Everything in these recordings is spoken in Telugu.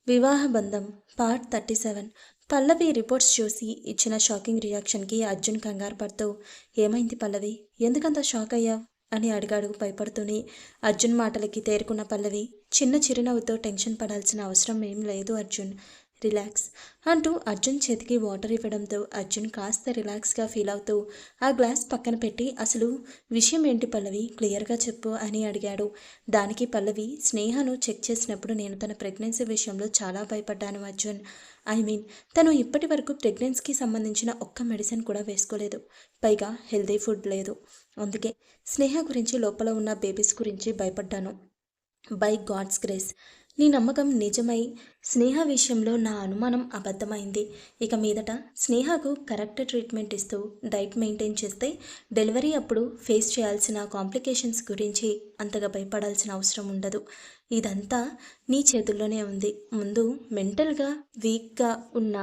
వివాహ బంధం పార్ట్ 37. పల్లవి రిపోర్ట్స్ చూసి ఇచ్చిన షాకింగ్ రియాక్షన్కి అర్జున్ కంగారు పడుతూ, ఏమైంది పల్లవి, ఎందుకంత షాక్ అయ్యావు అని అడిగాడు భయపడుతూనే. అర్జున్ మాటలకి తేరుకున్న పల్లవి చిన్న చిరునవ్వుతో, టెన్షన్ పడాల్సిన అవసరం ఏం లేదు అర్జున్, రిలాక్స్ అంటూ అర్జున్ చేతికి వాటర్ ఇవ్వడంతో అర్జున్ కాస్త రిలాక్స్గా ఫీల్ అవుతూ ఆ గ్లాస్ పక్కన పెట్టి, అసలు విషయం ఏంటి పల్లవి, క్లియర్గా చెప్పు అని అడిగాడు. దానికి పల్లవి, స్నేహను చెక్ చేసినప్పుడు నేను తన ప్రెగ్నెన్సీ విషయంలో చాలా భయపడ్డాను అర్జున్. తను ఇప్పటి వరకు ప్రెగ్నెన్సీకి సంబంధించిన ఒక్క మెడిసిన్ కూడా వేసుకోలేదు. పైగా హెల్దీ ఫుడ్ లేదు. అందుకే స్నేహ గురించి, లోపల ఉన్న బేబీస్ గురించి భయపడ్డాను. బై గాడ్స్ గ్రేస్ నీ నమ్మకం నిజమై స్నేహ విషయంలో నా అనుమానం అబద్ధమైంది. ఇక మీదట స్నేహకు కరెక్ట్ ట్రీట్మెంట్ ఇస్తూ డైట్ మెయింటైన్ చేస్తే డెలివరీ అప్పుడు ఫేస్ చేయాల్సిన కాంప్లికేషన్స్ గురించి అంతగా భయపడాల్సిన అవసరం ఉండదు. ఇదంతా నీ చేతుల్లోనే ఉంది. ముందు మెంటల్గా వీక్గా ఉన్న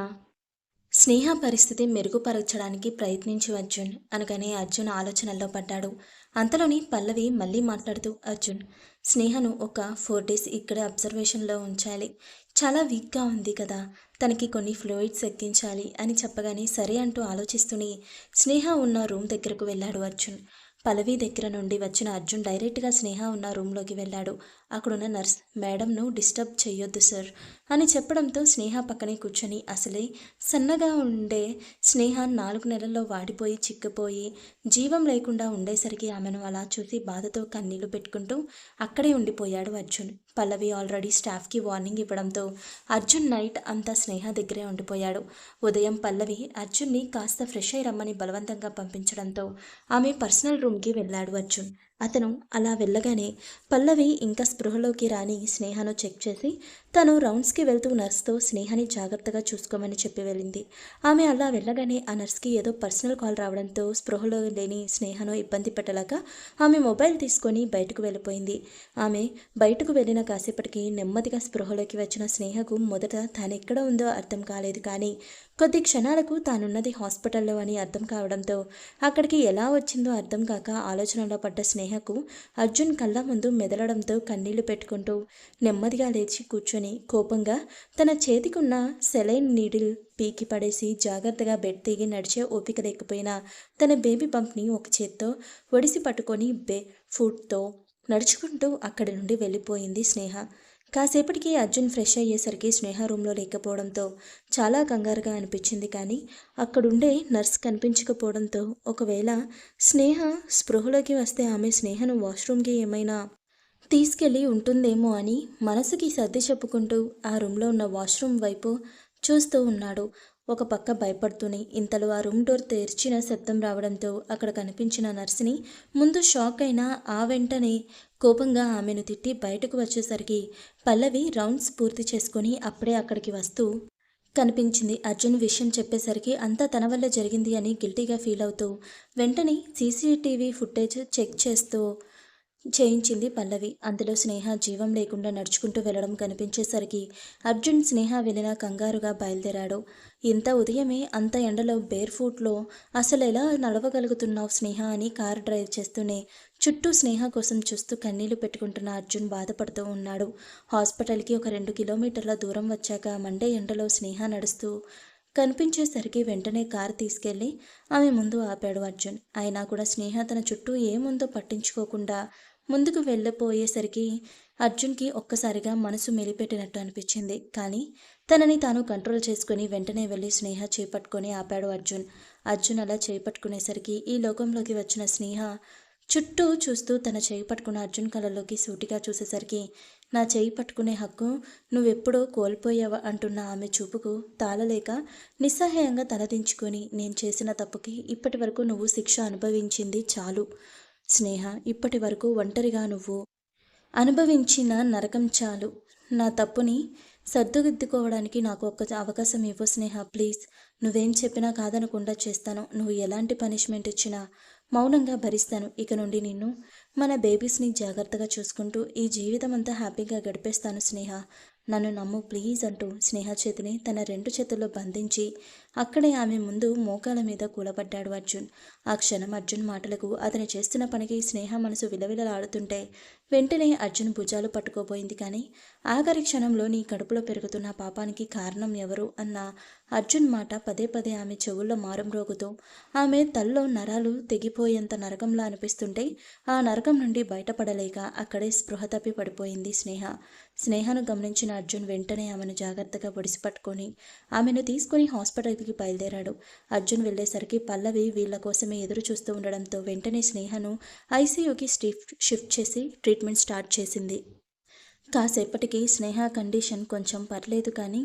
స్నేహ పరిస్థితి మెరుగుపరచడానికి ప్రయత్నించు అర్జున్ అనగానే అర్జున్ ఆలోచనల్లో పడ్డాడు. అంతలోని పల్లవి మళ్ళీ మాట్లాడుతూ, అర్జున్, స్నేహను ఒక 4 days ఇక్కడే అబ్జర్వేషన్లో ఉంచాలి. చాలా వీక్గా ఉంది కదా, తనకి కొన్ని ఫ్లూయిడ్స్ ఎక్కించాలి అని చెప్పగానే సరే అంటూ ఆలోచిస్తూనే స్నేహ ఉన్న రూమ్ దగ్గరకు వెళ్ళాడు అర్జున్. పల్లవి దగ్గర నుండి వచ్చిన అర్జున్ డైరెక్ట్గా స్నేహ ఉన్న రూమ్లోకి వెళ్ళాడు. అక్కడున్న నర్స్, మేడంను డిస్టర్బ్ చెయ్యొద్దు సార్ అని చెప్పడంతో స్నేహ పక్కనే కూర్చొని, అసలే సన్నగా ఉండే స్నేహ 4 నెలల్లో వాడిపోయి చిక్కిపోయి జీవం లేకుండా ఉండేసరికి ఆమెను అలా చూసి బాధతో కన్నీళ్లు పెట్టుకుంటూ అక్కడే ఉండిపోయాడు అర్జున్. పల్లవి ఆల్రెడీ స్టాఫ్కి వార్నింగ్ ఇవ్వడంతో అర్జున్ నైట్ అంతా స్నేహ దగ్గరే ఉండిపోయాడు. ఉదయం పల్లవి అర్జున్ని కాస్త ఫ్రెష్ అయి రమ్మని బలవంతంగా పంపించడంతో ఆమె పర్సనల్ రూమ్కి వెళ్ళాడు అర్జున్. అతను అలా వెళ్ళగానే పల్లవి ఇంకా స్పృహలోకి రాని స్నేహను చెక్ చేసి తను రౌండ్స్కి వెళ్తూ నర్స్తో స్నేహని జాగ్రత్తగా చూసుకోమని చెప్పి వెళ్ళింది. ఆమె అలా వెళ్ళగానే ఆ నర్స్కి ఏదో పర్సనల్ కాల్ రావడంతో స్పృహలో లేని స్నేహను ఇబ్బంది పెట్టలేక ఆమె మొబైల్ తీసుకొని బయటకు వెళ్ళిపోయింది. ఆమె బయటకు వెళ్ళిన కాసేపటికి నెమ్మదిగా స్పృహలోకి వచ్చిన స్నేహకు మొదట తానెక్కడ ఉందో అర్థం కాలేదు. కానీ కొద్ది క్షణాలకు తానున్నది హాస్పిటల్లో అని అర్థం కావడంతో అక్కడికి ఎలా వచ్చిందో అర్థం కాక ఆలోచనలో పడ్డ స్నేహకు అర్జున్ కళ్ళ ముందు మెదలడంతో కన్నీళ్లు పెట్టుకుంటూ నెమ్మదిగా లేచి కూర్చొని కోపంగా తన చేతికున్న సెలైన్ నీడిల్ పీకి పడేసి జాగ్రత్తగా బెడ్ దిగి నడిచే ఓపిక లేకపోయినా తన బేబీ బంప్ని ఒక చేత్తో ఒడిసి పట్టుకొని ఫుట్తో నడుచుకుంటూ అక్కడి నుండి వెళ్ళిపోయింది స్నేహ. కాసేపటికి అర్జున్ ఫ్రెష్ అయ్యేసరికి స్నేహ రూమ్లో లేకపోవడంతో చాలా కంగారుగా అనిపించింది. కానీ అక్కడుండే నర్స్ కనిపించకపోవడంతో ఒకవేళ స్నేహ స్పృహలోకి వస్తే ఆమె స్నేహను వాష్రూమ్కి ఏమైనా తీసుకెళ్ళి ఉంటుందేమో అని మనసుకి సర్ది చెప్పుకుంటూ ఆ రూమ్లో ఉన్న వాష్రూమ్ వైపు చూస్తూ ఉన్నాడు. ఒక పక్క భయపడుతూనే ఇంతలో ఆ రూమ్ డోర్ తెరిచిన శబ్దం రావడంతో అక్కడ కనిపించిన నర్సుని ముందు షాక్ అయినా ఆ వెంటనే కోపంగా ఆమెను తిట్టి బయటకు వచ్చేసరికి పల్లవి రౌండ్స్ పూర్తి చేసుకొని అప్పుడే అక్కడికి వస్తూ కనిపించింది. అర్జున్ విషయం చెప్పేసరికి అంతా తన వల్ల జరిగింది అని గిల్టీగా ఫీల్ అవుతూ వెంటనే సీసీటీవీ ఫుటేజ్ చెక్ చేయించింది పల్లవి. అందులో స్నేహ జీవం లేకుండా నడుచుకుంటూ వెళ్ళడం కనిపించేసరికి అర్జున్ స్నేహ వెళ్ళిన కంగారుగా బయలుదేరాడు. ఇంత ఉదయమే అంత ఎండలో బేర్ ఫూట్లో అసలు ఎలా నడవగలుగుతున్నావు స్నేహ అని కారు డ్రైవ్ చేస్తూనే చుట్టూ స్నేహ కోసం చూస్తూ కన్నీళ్లు పెట్టుకుంటున్న అర్జున్ బాధపడుతూ ఉన్నాడు. హాస్పిటల్కి ఒక 2 కిలోమీటర్ల దూరం వచ్చాక మండే ఎండలో స్నేహ నడుస్తూ కనిపించేసరికి వెంటనే కారు తీసుకెళ్లి ఆమె ముందు ఆపాడు అర్జున్. అయినా కూడా స్నేహ తన చుట్టూ ఏముందో పట్టించుకోకుండా ముందుకు వెళ్ళిపోయేసరికి అర్జున్కి ఒక్కసారిగా మనసు మెలిపెట్టినట్టు అనిపించింది. కానీ తనని తాను కంట్రోల్ చేసుకుని వెంటనే వెళ్ళి స్నేహ చేపట్టుకొని ఆపాడు అర్జున్. అర్జున్ అలా చేపట్టుకునేసరికి ఈ లోకంలోకి వచ్చిన స్నేహ చుట్టూ చూస్తూ తన చేయి పట్టుకున్న అర్జున్ కళ్ళలోకి సూటిగా చూసేసరికి, నా చేయి పట్టుకునే హక్కు నువ్వెప్పుడో కోల్పోయావా అంటున్న ఆమె చూపుకు తాళలేక నిస్సహాయంగా తలదించుకొని, నేను చేసిన తప్పుకి ఇప్పటి వరకు నువ్వు శిక్ష అనుభవించింది చాలు స్నేహ, ఇప్పటి వరకు ఒంటరిగా నువ్వు అనుభవించిన నరకం చాలు. నా తప్పుని సర్దుదిద్దుకోవడానికి నాకు ఒక్క అవకాశం ఇవ్వు స్నేహ, ప్లీజ్. నువ్వేం చెప్పినా కాదనకుండా చేస్తాను. నువ్వు ఎలాంటి పనిష్మెంట్ ఇచ్చినా మౌనంగా భరిస్తాను. ఇక నుండి నిన్ను, మన బేబీస్ని జాగ్రత్తగా చూసుకుంటూ ఈ జీవితం అంతా హ్యాపీగా గడిపేస్తాను స్నేహ. నన్ను నమ్ము ప్లీజ్ అంటూ స్నేహ చేతిని తన 2 చేతుల్లో బంధించి అక్కడే ఆమె ముందు మోకాల మీద కూలబడ్డాడు అర్జున్. ఆ క్షణం అర్జున్ మాటలకు, అతను చేస్తున్న పనికి స్నేహ మనసు విలవిలలాడుతుంటే వెంటనే అర్జున్ భుజాలు పట్టుకోబోయింది. కానీ ఆఖరి క్షణంలో నీ కడుపులో పెరుగుతున్న పాపానికి కారణం ఎవరు అన్న అర్జున్ మాట పదే పదే ఆమె చెవుల్లో మారుమ్రోగుతూ ఆమె తల్లో నరాలు తెగిపోయేంత నరకంలా అనిపిస్తుంటే ఆ నరకం నుండి బయటపడలేక అక్కడే స్పృహ తప్పి పడిపోయింది స్నేహ. స్నేహను గమనించిన అర్జున్ వెంటనే ఆమెను జాగ్రత్తగా ఒడిసిపట్టుకొని ఆమెను తీసుకుని హాస్పిటల్కి బయలుదేరాడు. అర్జున్ వెళ్ళేసరికి పల్లవి వీళ్ళ కోసమే ఎదురు చూస్తూ ఉండడంతో వెంటనే స్నేహను ఐసీయూకి షిఫ్ట్ చేసి ట్రీట్మెంట్ స్టార్ట్ చేసింది. కాసేపటికి స్నేహ కండిషన్ కొంచెం పర్లేదు కానీ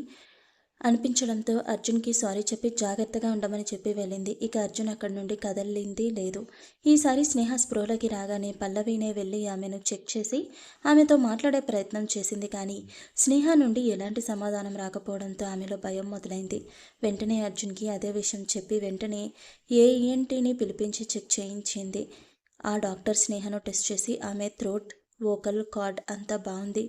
అనిపించడంతో అర్జున్కి సారీ చెప్పి జాగ్రత్తగా ఉండమని చెప్పి వెళ్ళింది. ఇక అర్జున్ అక్కడి నుండి కదలింది లేదు. ఈసారి స్నేహ స్పృహలోకి రాగానే పల్లవినే వెళ్ళి ఆమెను చెక్ చేసి ఆమెతో మాట్లాడే ప్రయత్నం చేసింది. కానీ స్నేహ నుండి ఎలాంటి సమాధానం రాకపోవడంతో ఆమెలో భయం మొదలైంది. వెంటనే అర్జున్కి అదే విషయం చెప్పి వెంటనే ఏఎన్టీని పిలిపించి చెక్ చేయించింది. ఆ డాక్టర్ స్నేహను టెస్ట్ చేసి ఆమె థ్రోట్, వోకల్ కార్డ్ అంతా బాగుంది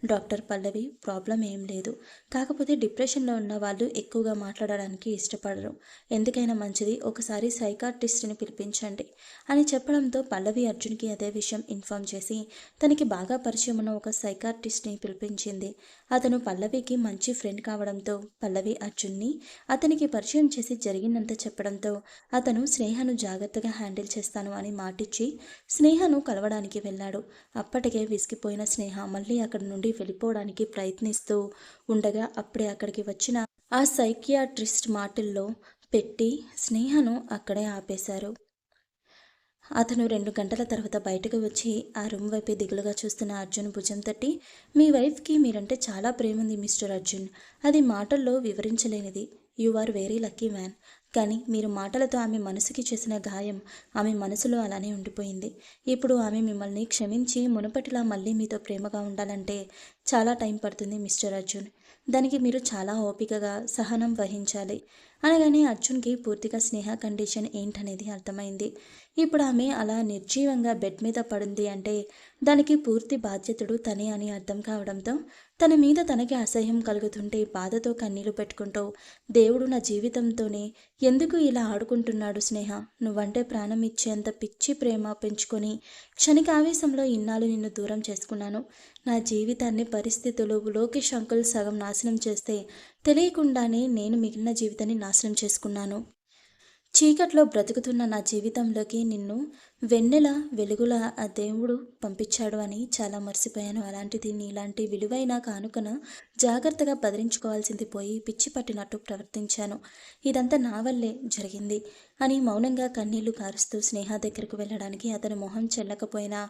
డాక్టర్. పల్లవి ప్రాబ్లం ఏం లేదు, కాకపోతే డిప్రెషన్లో ఉన్న వాళ్ళు ఎక్కువగా మాట్లాడడానికి ఇష్టపడరు. ఎందుకైనా మంచిది ఒకసారి సైకాట్రిస్ట్ని పిలిపించండి అని చెప్పడంతో పల్లవి అర్జున్కి అదే విషయం ఇన్ఫామ్ చేసి తనకి బాగా పరిచయం ఉన్న ఒక సైకాట్రిస్ట్ని పిలిపించింది. అతను పల్లవికి మంచి ఫ్రెండ్ కావడంతో పల్లవి అర్జున్ని అతనికి పరిచయం చేసి జరిగిందంతా చెప్పడంతో అతను స్నేహను జాగ్రత్తగా హ్యాండిల్ చేస్తాను అని మాటిచ్చి స్నేహను కలవడానికి వెళ్ళాడు. అప్పటికే విసిగిపోయిన స్నేహ మళ్ళీ అక్కడి నుండి వెళ్ళిపోవడానికి ప్రయత్నిస్తూ ఉండగా అప్పుడే అక్కడికి వచ్చిన ఆ సైకియాట్రిస్ట్ మాటల్లో పెట్టి స్నేహను అక్కడే ఆపేశారు. అతను 2 గంటల తర్వాత బయటకు వచ్చి ఆ రూమ్ వైపే దిగులుగా చూస్తున్న అర్జున్ భుజం తట్టి, మీ వైఫ్కి మీరంటే చాలా ప్రేమ ఉంది మిస్టర్ అర్జున్. అది మాటల్లో వివరించలేనిది. You are very lucky man. కానీ మీరు మాటలతో ఆమె మనసుకి చేసిన గాయం ఆమె మనసులో అలానే ఉండిపోయింది. ఇప్పుడు ఆమె మిమ్మల్ని క్షమించి మునుపటిలా మళ్ళీ మీతో ప్రేమగా ఉండాలంటే చాలా టైం పడుతుంది మిస్టర్ అర్జున్. దానికి మీరు చాలా ఓపికగా సహనం వహించాలి అనగానే అర్జున్కి పూర్తిగా స్నేహ కండిషన్ ఏంటనేది అర్థమైంది. ఇప్పుడు ఆమె అలా నిర్జీవంగా బెడ్ మీద పడింది అంటే దానికి పూర్తి బాధ్యతడు తనే అని అర్థం కావడంతో తన మీద తనకి అసహ్యం కలుగుతుంటే బాధతో కన్నీళ్లు పెట్టుకుంటూ, దేవుడు నా జీవితంతోనే ఎందుకు ఇలా ఆడుకుంటున్నాడు స్నేహ, నువ్వంటే ప్రాణం ఇచ్చేంత పిచ్చి ప్రేమ పెంచుకొని క్షణికావేశంలో ఇన్నాళ్ళు నిన్ను దూరం చేసుకున్నాను. నా జీవితాన్ని పరిస్థితులు లోకేష్ అంకుల్ సగం నాశనం చేస్తే తెలియకుండానే నేను మిగిలిన జీవితాన్ని నాశనం చేసుకున్నాను. చీకట్లో బ్రతుకుతున్న నా జీవితంలోకి నిన్ను వెన్నెల వెలుగుల ఆ దేవుడు పంపించాడు అని చాలా మర్చిపోయాను. అలాంటిది నీలాంటి విలువైన కానుకను జాగ్రత్తగా భద్రించుకోవాల్సింది పోయి పిచ్చి పట్టినట్టు ప్రవర్తించాను. ఇదంతా నా వల్లే జరిగింది అని మౌనంగా కన్నీళ్లు కారుస్తూ స్నేహ దగ్గరకు వెళ్ళడానికి అతని మొహం చెల్లకపోయినా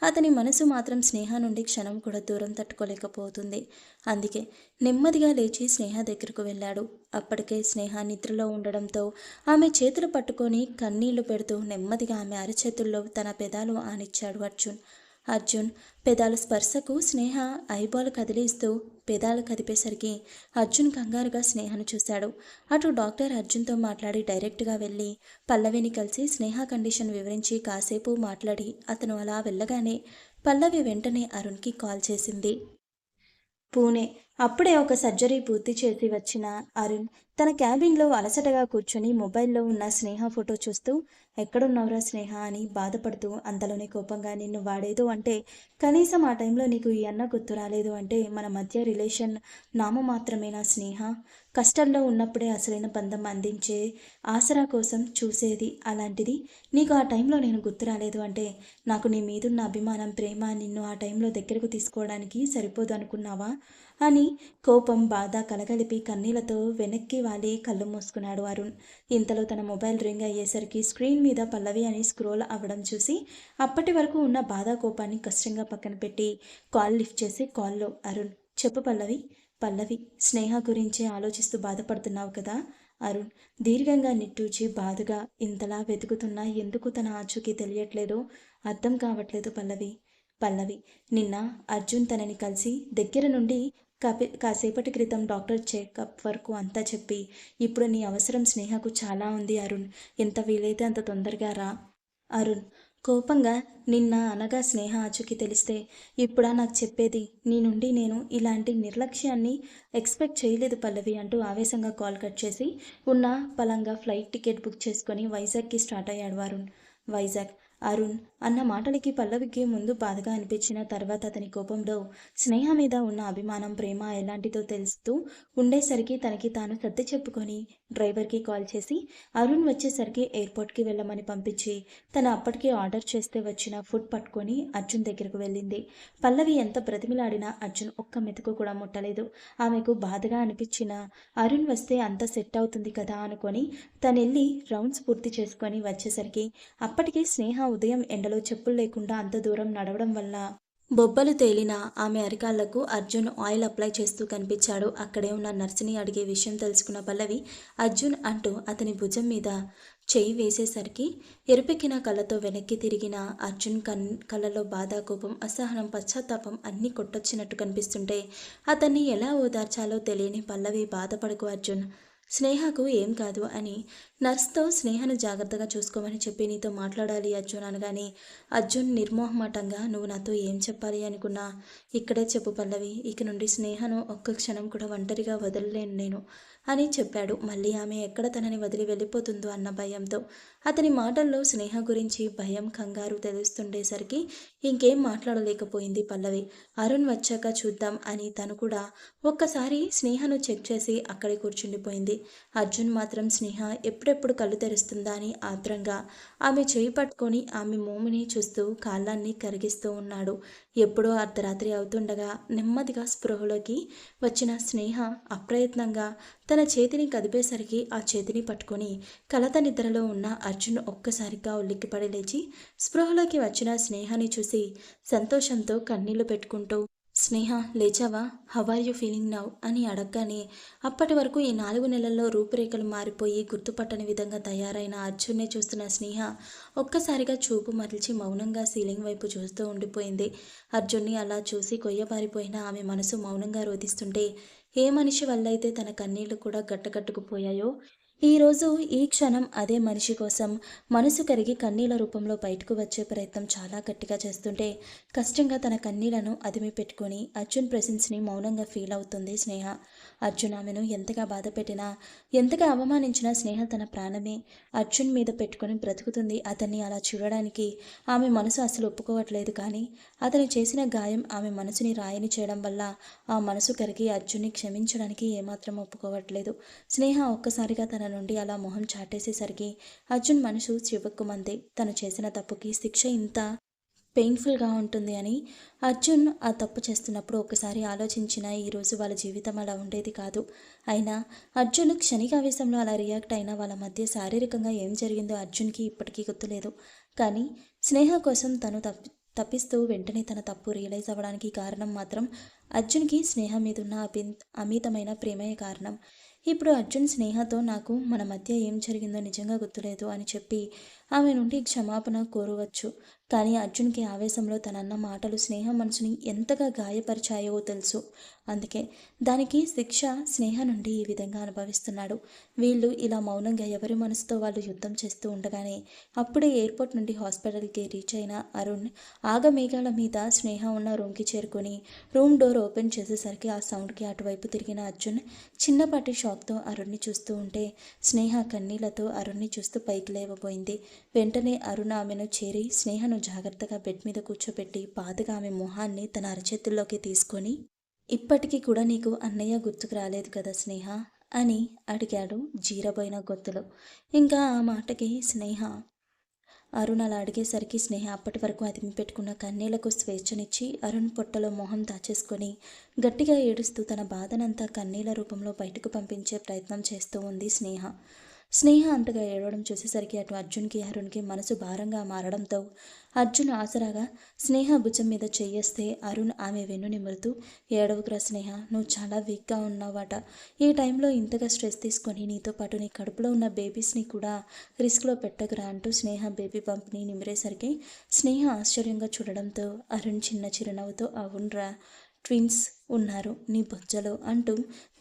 అతని మనసు మాత్రం స్నేహ నుండి క్షణం కూడా దూరం తట్టుకోలేకపోతుంది. అందుకే నెమ్మదిగా లేచి స్నేహ దగ్గరకు వెళ్ళాడు. అప్పటికే స్నేహ నిద్రలో ఉండడంతో ఆమె చేతులు పట్టుకొని కన్నీళ్లు పెడుతూ నెమ్మదిగా ఆమె అరచేతుల్లో తన పెదాలు ఆనిచ్చాడు అర్జున్ పెదాల స్పర్శకు స్నేహ ఐబాల్ కదిలిస్తూ పెదాలు కదిపేసరికి అర్జున్ కంగారుగా స్నేహను చూశాడు. అటు డాక్టర్ అర్జున్తో మాట్లాడి డైరెక్ట్గా వెళ్ళి పల్లవిని కలిసి స్నేహ కండిషన్ వివరించి కాసేపు మాట్లాడి అతను అలా వెళ్ళగానే పల్లవి వెంటనే అరుణ్కి కాల్ చేసింది. పూణే. అప్పుడే ఒక సర్జరీ పూర్తి చేసి వచ్చిన అరుణ్ తన క్యాబిన్లో అలసటగా కూర్చొని మొబైల్లో ఉన్న స్నేహ ఫోటో చూస్తూ, ఎక్కడున్నావురా స్నేహ అని బాధపడుతూ అంతలోనే కోపంగా, నిన్ను వాడేదో అంటే కనీసం ఆ టైంలో నీకు ఈ అన్న గుర్తు రాలేదు అంటే మన మధ్య రిలేషన్ నామమాత్రమేనా స్నేహ? కష్టంలో ఉన్నప్పుడే అసలైన బంధం అందించే ఆసరా కోసం చూసేది, అలాంటిది నీకు ఆ టైంలో నేను గుర్తు రాలేదు అంటే నాకు నీ మీదున్న అభిమానం, ప్రేమ నిన్ను ఆ టైంలో దగ్గరకు తీసుకోవడానికి సరిపోదు అనుకున్నావా అని కోపం, బాధ కలగలిపి కన్నీళ్లతో వెనక్కి వాలి కళ్ళు మూసుకున్నాడు అరుణ్. ఇంతలో తన మొబైల్ రింగ్ అయ్యేసరికి స్క్రీన్ మీద పల్లవి అని స్క్రోల్ అవ్వడం చూసి అప్పటి వరకు ఉన్న బాధ కోపాన్ని కష్టంగా పక్కన పెట్టి కాల్ లిఫ్ట్ చేసి కాల్లో, అరుణ్ చెప్పు పల్లవి. పల్లవి, స్నేహ గురించి ఆలోచిస్తూ బాధపడుతున్నావు కదా? అరుణ్ దీర్ఘంగా నిట్టూర్చి బాధగా, ఇంతలా వెతుకుతున్నా ఎందుకు తన ఆచూకీ తెలియట్లేదో అర్థం కావట్లేదు పల్లవి. పల్లవి, నిన్న అర్జున్ తనని కలిసి దగ్గర నుండి కాసేపటి క్రితం డాక్టర్ చెకప్ వరకు అంతా చెప్పి, ఇప్పుడు నీ అవసరం స్నేహకు చాలా ఉంది అరుణ్, ఎంత వీలైతే అంత తొందరగా రా. అరుణ్ కోపంగా నిన్న అనగా స్నేహ అచ్చుకి తెలిస్తే ఇప్పుడా నాకు చెప్పేది నీ నుండి నేను ఇలాంటి నిర్లక్ష్యాన్ని ఎక్స్పెక్ట్ చేయలేదు పల్లవి అంటూ ఆవేశంగా కాల్ కట్ చేసి ఉన్న పలంగా ఫ్లైట్ టికెట్ బుక్ చేసుకొని వైజాగ్కి స్టార్ట్ అయ్యాడు వరుణ్. వైజాగ్ అరుణ్ అన్న మాటలకి పల్లవికి ముందు బాధగా అనిపించిన తర్వాత అతని కోపంలో స్నేహ మీద ఉన్న అభిమానం ప్రేమ ఎలాంటిదో తెలుస్తూ ఉండేసరికి తనకి తాను సర్ది చెప్పుకొని డ్రైవర్కి కాల్ చేసి అరుణ్ వచ్చేసరికి ఎయిర్పోర్ట్కి వెళ్ళమని పంపించి తను అప్పటికే ఆర్డర్ చేస్తే వచ్చిన ఫుడ్ పట్టుకొని అర్జున్ దగ్గరకు వెళ్ళింది. పల్లవి ఎంత బ్రతిమిలాడినా అర్జున్ ఒక్క మెతుకు కూడా ముట్టలేదు. ఆమెకు బాధగా అనిపించిన అరుణ్ వస్తే అంత సెట్ అవుతుంది కదా అనుకొని తనెళ్ళి రౌండ్స్ పూర్తి చేసుకొని వచ్చేసరికి అప్పటికే స్నేహ ఉదయం ఎండలో చెప్పులు లేకుండా అంత దూరం నడవడం వల్ల బొబ్బలు తేలిన ఆమె అరికాళ్లకు అర్జున్ ఆయిల్ అప్లై చేస్తూ కనిపించాడు. అక్కడే ఉన్న నర్సుని అడిగే విషయం తెలుసుకున్న పల్లవి అర్జున్ అంటూ అతని భుజం మీద చెయ్యి వేసేసరికి ఎరుపెక్కిన కళ్ళతో వెనక్కి తిరిగిన అర్జున్ కళ్ళలో బాధ కోపం అసహనం పశ్చాత్తాపం అన్నీ కొట్టొచ్చినట్టు కనిపిస్తుంటే అతన్ని ఎలా ఓదార్చాలో తెలియని పల్లవి బాధపడకు అర్జున్, స్నేహకు ఏం కాదు అని నర్స్తో స్నేహను జాగ్రత్తగా చూసుకోమని చెప్పి నీతో మాట్లాడాలి అర్జున్ అనగానే అర్జున్ నిర్మోహమాటంగా నువ్వు నాతో ఏం చెప్పాలి అనుకున్నా ఇక్కడే చెప్పు పల్లవి, ఇక నుండి స్నేహను ఒక్క క్షణం కూడా ఒంటరిగా వదలలేను నేను అని చెప్పాడు. మళ్ళీ ఆమె ఎక్కడ తనని వదిలి వెళ్ళిపోతుందో అన్న భయంతో అతని మాటల్లో స్నేహ గురించి భయం కంగారు తెలుస్తుండేసరికి ఇంకేం మాట్లాడలేకపోయింది పల్లవి. అరుణ్ వచ్చాక చూద్దాం అని తను కూడా ఒక్కసారి స్నేహను చెక్ చేసి అక్కడే కూర్చుండిపోయింది. అర్జున్ మాత్రం స్నేహ ఎప్పుడెప్పుడు కళ్ళు తెరుస్తుందా అని ఆత్రంగా ఆమె చేయి పట్టుకొని ఆమె మోముని చూస్తూ కాళ్ళాన్ని కరిగిస్తూ ఉన్నాడు. ఎప్పుడో అర్ధరాత్రి అవుతుండగా నెమ్మదిగా స్పృహలోకి వచ్చిన స్నేహ అప్రయత్నంగా తన చేతిని కదిపేసరికి ఆ చేతిని పట్టుకొని కలత నిద్రలో ఉన్న అర్జున్ ఒక్కసారిగా ఉలిక్కిపడి లేచి స్పృహలోకి వచ్చిన స్నేహని చూసి సంతోషంతో కన్నీళ్లు పెట్టుకుంటూ స్నేహ లేచావా, how are you feeling now అని అడగగానే అప్పటి వరకు ఈ 4 నెలల్లో రూపురేఖలు మారిపోయి గుర్తుపట్టని విధంగా తయారైన అర్జున్నే చూస్తున్న స్నేహ ఒక్కసారిగా చూపు మరల్చి మౌనంగా సీలింగ్ వైపు చూస్తూ ఉండిపోయింది. అర్జున్ని అలా చూసి కొయ్యబారిపోయిన ఆమె మనసు మౌనంగా రోధిస్తుంటే ఏ మనిషి వల్లైతే తన కన్నీళ్లు కూడా గట్టకట్టుకుపోయాయో ఈరోజు ఈ క్షణం అదే మనిషి కోసం మనసు కరిగి కన్నీళ్ల రూపంలో బయటకు వచ్చే ప్రయత్నం చాలా గట్టిగా చేస్తుంటే కష్టంగా తన కన్నీళ్లను అదిమి పెట్టుకొని అర్జున్ ప్రెసెన్స్ని మౌనంగా ఫీల్ అవుతుంది స్నేహ. అర్జున్ ఆమెను ఎంతగా బాధ పెట్టినా ఎంతగా అవమానించినా స్నేహ తన ప్రాణమే అర్జున్ మీద పెట్టుకొని బ్రతుకుతుంది. అతన్ని అలా చూడడానికి ఆమె మనసు అసలు ఒప్పుకోవట్లేదు. కానీ అతను చేసిన గాయం ఆమె మనసుని రాయని చేయడం వల్ల ఆ మనసు కరిగి అర్జున్ని క్షమించడానికి ఏమాత్రం ఒప్పుకోవట్లేదు. స్నేహ ఒక్కసారిగా తన నుండి అలా మొహం చాటేసేసరికి అర్జున్ మనసు చివక్కుమంది. తను చేసిన తప్పుకి శిక్ష ఇంత పెయిన్ఫుల్గా ఉంటుంది అని అర్జున్ ఆ తప్పు చేస్తున్నప్పుడు ఒకసారి ఆలోచించిన ఈరోజు వాళ్ళ జీవితం అలా ఉండేది కాదు. అయినా అర్జున్ క్షణికావేశంలో అలా రియాక్ట్ అయినా వాళ్ళ మధ్య శారీరకంగా ఏం జరిగిందో అర్జున్కి ఇప్పటికీ గుర్తులేదు. కానీ స్నేహ కోసం తను తప్పిస్తూ వెంటనే తన తప్పు రియలైజ్ అవ్వడానికి కారణం మాత్రం అర్జున్కి స్నేహ మీదున్న అమితమైన ప్రేమే కారణం. ఇప్పుడు అర్జున్ స్నేహతో నాకు మన మధ్య ఏం జరిగిందో నిజంగా గుర్తులేదు అని చెప్పి ఆమె నుండి క్షమాపణ కోరవచ్చు. కానీ అర్జున్కి ఆవేశంలో తనన్న మాటలు స్నేహ మనసుని ఎంతగా గాయపరిచాయో తెలుసు. అందుకే దానికి శిక్ష స్నేహ నుండి ఈ విధంగా అనుభవిస్తున్నాడు. వీళ్ళు ఇలా మౌనంగా ఎవరి మనసుతో వాళ్ళు యుద్ధం చేస్తూ ఉండగానే అప్పుడే ఎయిర్పోర్ట్ నుండి హాస్పిటల్కి రీచ్ అయిన అరుణ్ ఆగమేఘాల మీద స్నేహ ఉన్న రూమ్కి చేరుకొని రూమ్ డోర్ ఓపెన్ చేసేసరికి ఆ సౌండ్కి అటువైపు తిరిగిన అర్జున్ చిన్నపాటి షాక్తో అరుణ్ని చూస్తూ ఉంటే స్నేహ కన్నీళ్లతో అరుణ్ని చూస్తూ పైకి లేవబోయింది. వెంటనే అరుణ్ ఆమెను చేరి స్నేహను జాగ్రత్తగా బెడ్ మీద కూర్చోబెట్టి బాధగా ఆమె మొహాన్ని తన అరచేతుల్లోకి తీసుకొని ఇప్పటికీ కూడా నీకు అన్నయ్య గుర్తుకు రాలేదు కదా స్నేహ అని అడిగాడు జీరబోయిన గొంతులో. ఇంకా ఆ మాటకి స్నేహ అరుణ్ అలా అడిగేసరికి స్నేహ అప్పటి వరకు అదిమి పెట్టుకున్న కన్నీళ్లకు స్వేచ్ఛనిచ్చి అరుణ్ పొట్టలో మొహం దాచేసుకొని గట్టిగా ఏడుస్తూ తన బాధనంతా కన్నీళ్ల రూపంలో బయటకు పంపించే ప్రయత్నం చేస్తూ ఉంది స్నేహ. స్నేహ అంతగా ఏడవడం చూసేసరికి అటు అర్జున్కి అరుణ్కి మనసు భారంగా మారడంతో అర్జున్ ఆసరాగా స్నేహ భుజం మీద చెయ్యేస్తే అరుణ్ ఆమె వెన్ను నిమురుతూ ఏడవకురా స్నేహ, నువ్వు చాలా వీక్గా ఉన్నావాట. ఈ టైంలో ఇంతగా స్ట్రెస్ తీసుకొని నీతో పాటు నీ కడుపులో ఉన్న బేబీస్ని కూడా రిస్క్లో పెట్టకురా అంటూ స్నేహ బేబీ బంప్ని నిమిరేసరికి స్నేహ ఆశ్చర్యంగా చూడడంతో అరుణ్ చిన్న చిరునవ్వుతో అవునరా ట్విన్స్ ఉన్నారు నీ బొజ్జలో అంటూ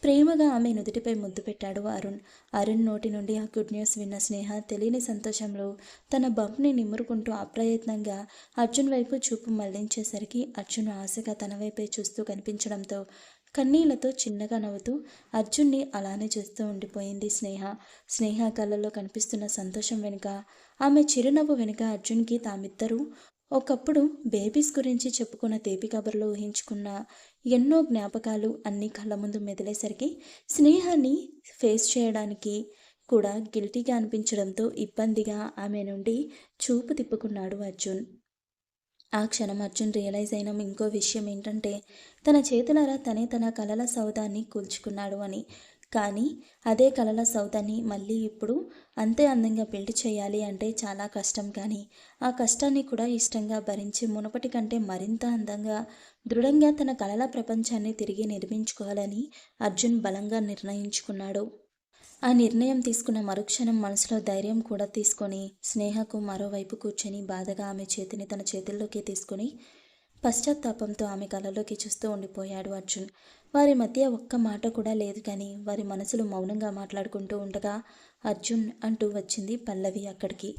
ప్రేమగా ఆమె నుదుటిపై ముద్దు పెట్టాడు అరుణ్. అరుణ్ నోటి నుండి ఆ గుడ్ న్యూస్ విన్న స్నేహ తెలియని సంతోషంలో తన బంప్ని నిమురుకుంటూ అప్రయత్నంగా అర్జున్ వైపు చూపు మళ్లించేసరికి అర్జున్ ఆశగా తన వైపే చూస్తూ కనిపించడంతో కన్నీళ్లతో చిన్నగా నవ్వుతూ అర్జున్ని అలానే చూస్తూ ఉండిపోయింది స్నేహ. స్నేహ కళ్ళల్లో కనిపిస్తున్న సంతోషం వెనుక, ఆమె చిరునవ్వు వెనుక అర్జున్కి తామిద్దరూ ఒకప్పుడు బేబీస్ గురించి చెప్పుకున్న తీపి కబుర్లు ఊహించుకున్న ఎన్నో జ్ఞాపకాలు అన్నీ కళ్ళ ముందు మెదిలేసరికి స్నేహాన్ని ఫేస్ చేయడానికి కూడా గిల్టీగా అనిపించడంతో ఇబ్బందిగా ఆమె నుండి చూపు తిప్పుకున్నాడు అర్జున్. ఆ క్షణం అర్జున్ రియలైజ్ అయిన ఇంకో విషయం ఏంటంటే తన చేతులారా తనే తన కలల సౌదాన్ని కూల్చుకున్నాడు అని. కానీ అదే కలల సౌదాన్ని మళ్ళీ ఇప్పుడు అంతే అందంగా బిల్డ్ చేయాలి అంటే చాలా కష్టం. కానీ ఆ కష్టాన్ని కూడా ఇష్టంగా భరించి మునుపటి కంటే మరింత అందంగా దృఢంగా తన కలల ప్రపంచాన్ని తిరిగి నిర్మించుకోవాలని అర్జున్ బలంగా నిర్ణయించుకున్నాడు. ఆ నిర్ణయం తీసుకున్న మరుక్షణం మనసులో ధైర్యం కూడా తీసుకొని స్నేహకు మరోవైపు కూర్చొని బాధగా ఆమె చేతిని తన చేతుల్లోకి తీసుకుని పశ్చాత్తాపంతో ఆమె కళ్ళలోకి చూస్తూ ఉండిపోయాడు అర్జున్. వారి మధ్య ఒక్క మాట కూడా లేదు కానీ వారి మనసులు మౌనంగా మాట్లాడుకుంటూ ఉండగా అర్జున్ అంటూ వచ్చింది పల్లవి అక్కడికి.